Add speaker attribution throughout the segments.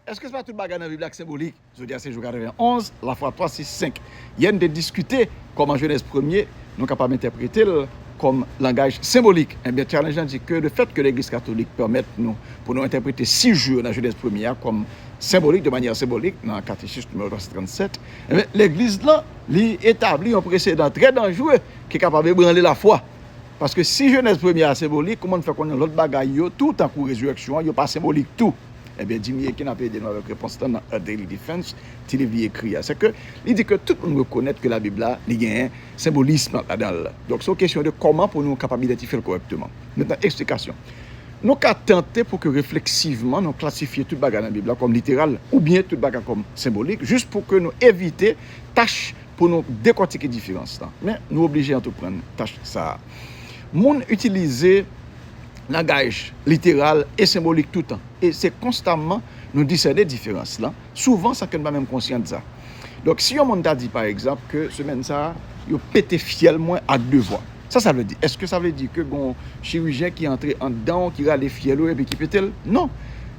Speaker 1: est-ce que c'est pas tout le bagage dans la Bible symbolique? Je veux dire, c'est Jour 91, la fois 3, 6, 5. Il y a de discuter comment Genèse 1er, nous sommes capables d'interpréter comme langage symbolique. Eh bien, Challengeant dit que le fait que l'Église catholique permette pour nous interpréter 6 jours dans Genèse 1er comme symbolique, de manière symbolique, dans le catéchisme numéro 337, eh bien, l'Église là, établit un précédent très dangereux qui est capable de branler la foi. Parce que si Genèse 1er est symbolique, comment on fait qu'on a l'autre bagaille, tout en coup résurrection, il n'est pas symbolique tout. Eh bien, Jimmy qui n'a pas aidé dans la réponse dans Daily Defense, il est écrit. C'est que, il dit que tout le monde reconnaît que la Bible a un symbolisme là-dedans. Donc, c'est une question de comment pour nous capables d'identifier correctement. Maintenant, explication. Nous avons tenté pour que réflexivement nous classifier tout bagage dans la Bible comme littéral ou bien tout bagage comme symbolique, juste pour que nous éviter tâche pour nous décortiquer différence. Mais nous obligés à tout prendre tâche ça. Moun utiliser langage littéral et symbolique tout le temps. Et c'est constamment nous discerner des différences là. Souvent, ça ne pas même conscient de ça. Donc, si on t'a dit par exemple que semaine ça, il pété fiel moins à 2 voix. Ça veut dire. Est-ce que ça veut dire que un chirurgien qui est entré en dedans, qui a les fiel et puis qui pète? Non.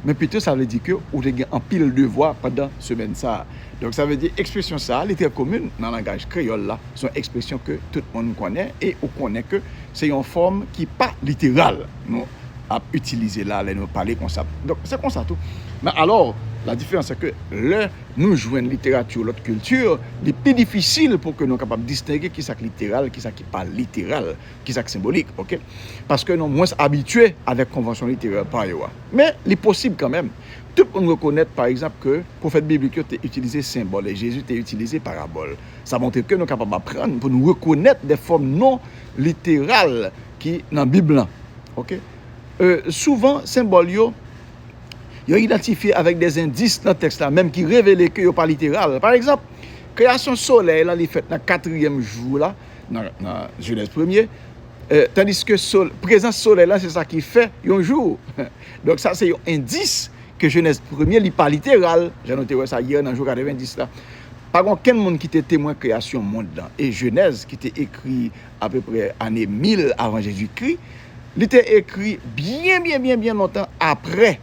Speaker 1: Mais plutôt, ça veut dire que vous avez en pile de voix pendant semaine ça. Donc, ça veut dire expression ça, littéraire commune dans le langage créole là, sont expressions que tout le monde connaît et on connaît que c'est une forme qui n'est pas littérale. Nous à utiliser là, nous parler comme ça. Donc, c'est comme ça tout. Mais alors, la différence, c'est que nous jouons une littérature, l'autre culture, c'est plus difficile pour que nous soyons capables de distinguer qui est littéral, qui est pas littéral, qui est symbolique. Okay? Parce que nous sommes moins habitués avec la convention littéraire par ailleurs. Mais il est possible quand même. Tout le monde reconnaît, par exemple, que le prophète biblique a utilisé symbole et Jésus a utilisé parabole. Ça montre que nous sommes capables d'apprendre pour nous reconnaître des formes non littérales qui dans la Bible. Okay? Souvent, symbole yo identifié avec des indices dans le texte là, même qui révèlent que yo pas littéral. Par exemple, création soleil là, il fait dans 4e jour là, dans Genèse 1er, tandis que présence soleil là, c'est ça qui fait un jour. Donc ça c'est un indice que Genèse 1er n'est pas littéral. J'ai noté ça hier dans jour 90 là. Par contre, quel monde qui était témoin de création monde là et Genèse qui était écrit à peu près année 1000 avant Jésus-Christ, il était écrit bien longtemps après,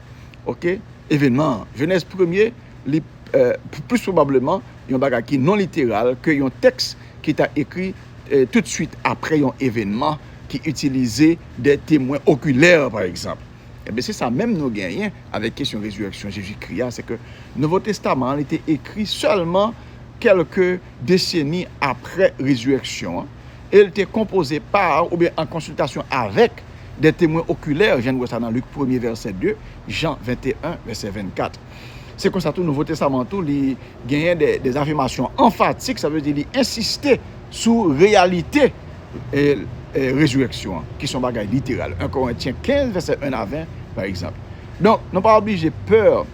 Speaker 1: ok, événement. Genèse 1er, plus probablement, il y a un bagage qui non littéral, que un texte qui est écrit tout de suite après un événement qui utilisait des témoins oculaires, par exemple. Et bien, c'est ça même nous gagnons avec question de résurrection Jésus-Christ, c'est que le Nouveau Testament était écrit seulement quelques décennies après résurrection. Et il était composé par, ou bien en consultation avec, des témoins oculaires. Je viens de voir ça dans Luc 1er, verset 2, Jean 21, verset 24. C'est comme ça tout le Nouveau Testament, il gagne des affirmations emphatiques, ça veut dire il insister sur réalité et résurrection, qui sont bagages littérales. 1 Corinthiens 15, verset 1 à 20, par exemple. Donc, nous ne pas obligé peur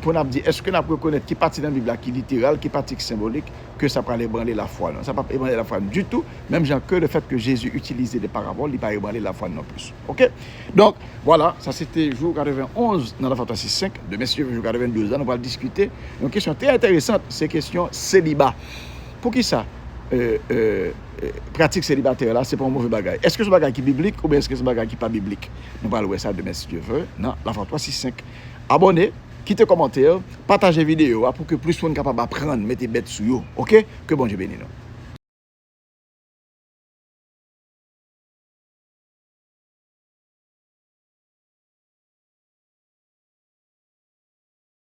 Speaker 1: pour nous dire, est-ce que nous reconnaître qui partie dans la Bible qui est littéral, qui partie symbolique, que ça peut aller ébranler la foi. Non? Ça ne peut pas ébranler la foi du tout, même que le fait que Jésus utilisait des paraboles, il ne peut pas ébranler la foi non plus. Ok? Donc, voilà, ça c'était jour 91 dans la fantasy 5 de messieurs, jour 92 ans, on va discuter. Une question très intéressante, c'est question célibat. Pour qui ça? Pratique célibataire là, c'est pas un mauvais bagage. Est-ce que c'est un bagage qui est biblique ou bien est-ce que c'est un bagage qui n'est pas biblique? Nous allons voir ça demain si Dieu veut. Non, la fois 3, 6, 5. Abonnez, quittez commentaire, partagez vidéo pour que plus de monde capable d'apprendre, mettez bête sur vous. OK? Que bon Dieu bénisse nous.